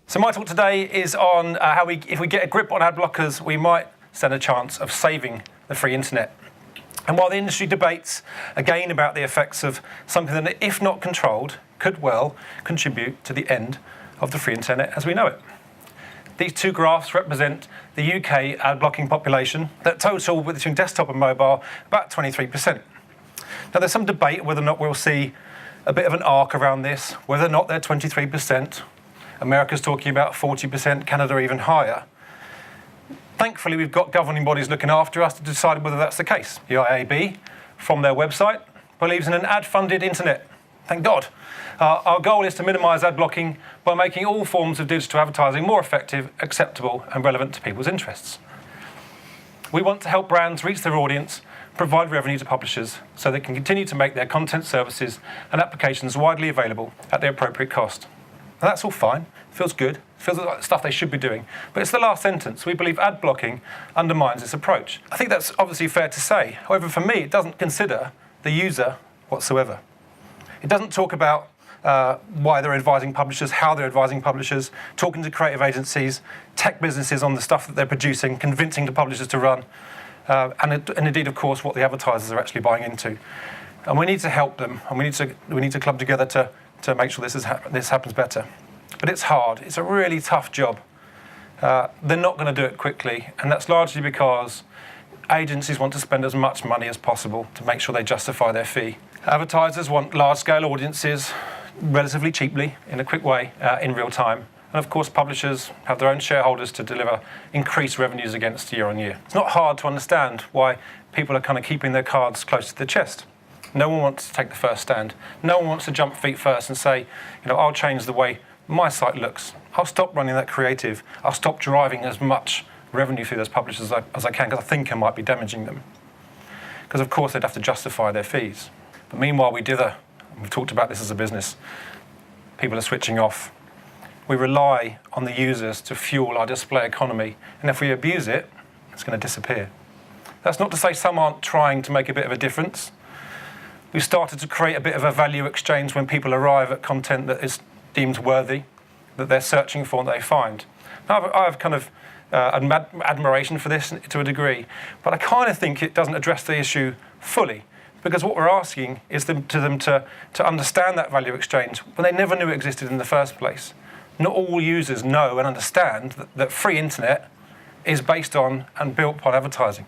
So my talk today is on how if we get a grip on ad blockers, we might stand a chance of saving the free internet. And while the industry debates again about the effects of something that, if not controlled, could well contribute to the end of the free internet as we know it. These two graphs represent the UK ad blocking population that total between desktop and mobile about 23%. Now there's some debate whether or not we'll see a bit of an arc around this, whether or not they're 23%. America's talking about 40%, Canada even higher. Thankfully, we've got governing bodies looking after us to decide whether that's the case. The IAB, from their website, believes in an ad-funded internet. Thank God. Our goal is to minimise ad blocking by making all forms of digital advertising more effective, acceptable and relevant to people's interests. We want to help brands reach their audience, provide revenue to publishers so they can continue to make their content, services and applications widely available at the appropriate cost. And that's all fine, feels good, feels like the stuff they should be doing. But it's the last sentence. We believe ad blocking undermines this approach. I think that's obviously fair to say. However, for me, it doesn't consider the user whatsoever. It doesn't talk about why they're advising publishers, how they're advising publishers, talking to creative agencies, tech businesses on the stuff that they're producing, convincing the publishers to run, and indeed, of course, what the advertisers are actually buying into. And we need to help them, and we need to club together to make sure this happens better. But it's hard. It's a really tough job. They're not going to do it quickly, and that's largely because agencies want to spend as much money as possible to make sure they justify their fee. Advertisers want large-scale audiences relatively cheaply, in a quick way, in real time. And of course, publishers have their own shareholders to deliver increased revenues against year on year. It's not hard to understand why people are kind of keeping their cards close to the chest. No one wants to take the first stand. No one wants to jump feet first and say, I'll change the way my site looks. I'll stop running that creative. I'll stop driving as much revenue through those publishers as I can because I think I might be damaging them. Because of course they'd have to justify their fees. But meanwhile we've talked about this as a business. People are switching off. We rely on the users to fuel our display economy. And if we abuse it, it's going to disappear. That's not to say some aren't trying to make a bit of a difference. We've started to create a bit of a value exchange when people arrive at content that is deemed worthy, that they're searching for and they find. Now, I have kind of admiration for this to a degree, but I kind of think it doesn't address the issue fully, because what we're asking is them to understand that value exchange when they never knew it existed in the first place. Not all users know and understand that free internet is based on and built upon advertising.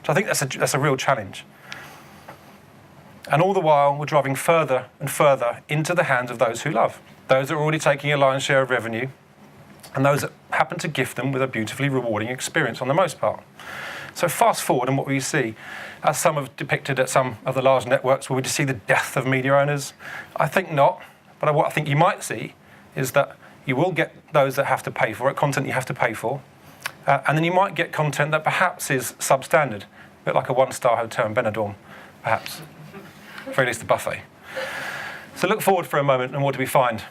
So I think that's a real challenge. And all the while, we're driving further and further into the hands of those who love. Those that are already taking a lion's share of revenue, and those that happen to gift them with a beautifully rewarding experience on the most part. So fast forward, and what we see, as some have depicted at some of the large networks, will we just see the death of media owners? I think not, but what I think you might see is that you will get those that have to pay for it, content you have to pay for, and then you might get content that perhaps is substandard, a bit like a one-star hotel in Benidorm, perhaps. At the very least, the buffet. So look forward for a moment, and what do we find?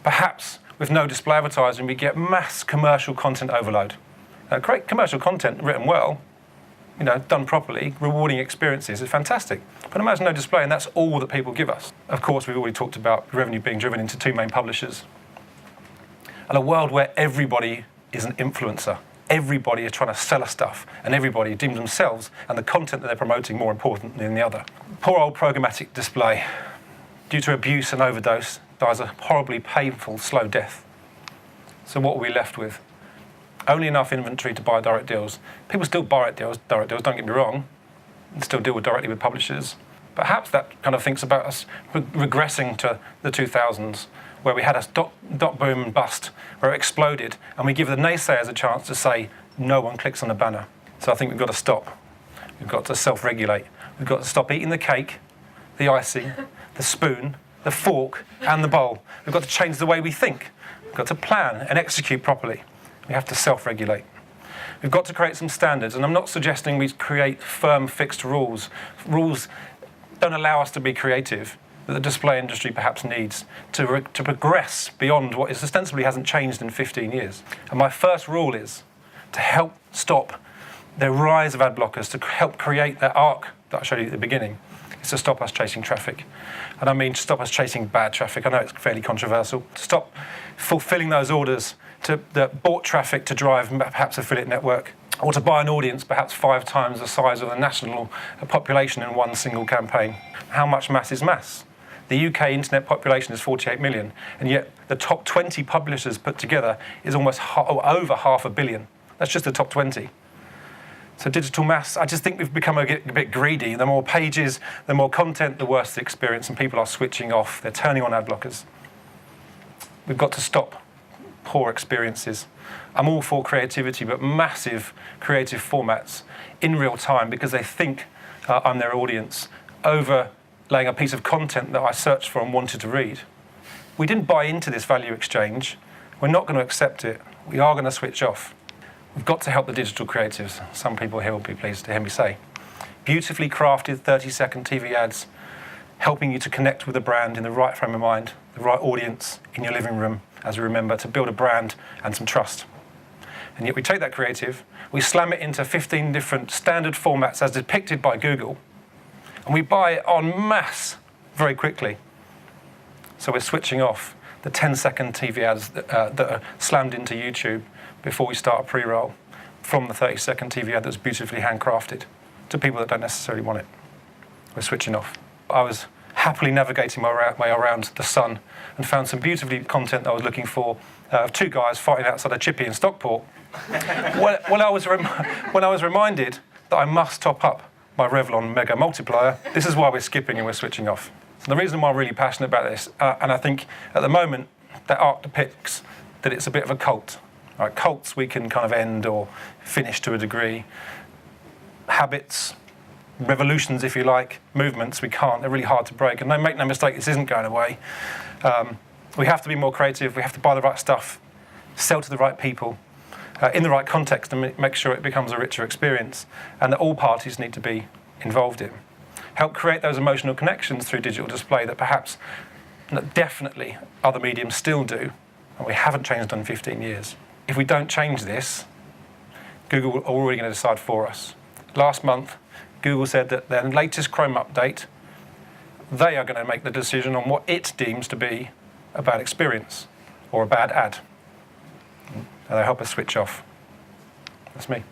Perhaps with no display advertising, we get mass commercial content overload. Great commercial content written well, done properly, rewarding experiences is fantastic. But imagine no display, and that's all that people give us. Of course, we've already talked about revenue being driven into two main publishers. And a world where everybody is an influencer. Everybody is trying to sell us stuff, and everybody deems themselves and the content that they're promoting more important than the other. Poor old programmatic display, due to abuse and overdose, dies a horribly painful, slow death. So what are we left with? Only enough inventory to buy direct deals. People still buy direct deals, don't get me wrong, and still deal directly with publishers. Perhaps that kind of thinks about us regressing to the 2000s, where we had a dot boom and bust, where it exploded, and we give the naysayers a chance to say, no one clicks on a banner. So I think we've got to stop. We've got to self-regulate. We've got to stop eating the cake, the icing, the spoon, the fork, and the bowl. We've got to change the way we think. We've got to plan and execute properly. We have to self-regulate. We've got to create some standards, and I'm not suggesting we create firm, fixed rules. Rules don't allow us to be creative, that the display industry perhaps needs to progress beyond what ostensibly hasn't changed in 15 years. And my first rule is to help stop the rise of ad blockers, to help create that arc that I showed you at the beginning, is to stop us chasing traffic. And I mean stop us chasing bad traffic. I know it's fairly controversial. To stop fulfilling those orders that bought traffic to drive perhaps affiliate network, or to buy an audience perhaps 5 times the size of the national population in one single campaign. How much mass is mass? The UK internet population is 48 million, and yet the top 20 publishers put together is almost over 500 million. That's just the top 20. So digital mass, I just think we've become a bit greedy. The more pages, the more content, the worse the experience, and people are switching off. They're turning on ad blockers. We've got to stop poor experiences. I'm all for creativity, but massive creative formats in real time because they think I'm their audience, overlaying a piece of content that I searched for and wanted to read. We didn't buy into this value exchange. We're not going to accept it. We are going to switch off. We've got to help the digital creatives. Some people here will be pleased to hear me say. Beautifully crafted 30-second TV ads, helping you to connect with a brand in the right frame of mind, the right audience in your living room, as we remember, to build a brand and some trust. And yet we take that creative, we slam it into 15 different standard formats as depicted by Google, and we buy it en masse very quickly. So we're switching off the 10-second TV ads that are slammed into YouTube before we start a pre-roll from the 30-second TV ad that's beautifully handcrafted to people that don't necessarily want it. We're switching off. I was happily navigating my way around the Sun and found some beautifully content that I was looking for of 2 guys fighting outside a chippy in Stockport. when I was reminded that I must top up my Revlon Mega Multiplier, this is why we're skipping and we're switching off. So the reason why I'm really passionate about this, and I think at the moment that arc depicts that it's a bit of a cult. Right, cults we can kind of end or finish to a degree. Habits, revolutions, if you like, movements, we can't. They're really hard to break. And make no mistake, this isn't going away. We have to be more creative. We have to buy the right stuff, sell to the right people, in the right context, and make sure it becomes a richer experience, and that all parties need to be involved in. Help create those emotional connections through digital display that perhaps, definitely, other mediums still do, and we haven't changed in 15 years. If we don't change this, Google are already going to decide for us. Last month, Google said that their latest Chrome update, they are going to make the decision on what it deems to be a bad experience or a bad ad. And they'll help us switch off. That's me.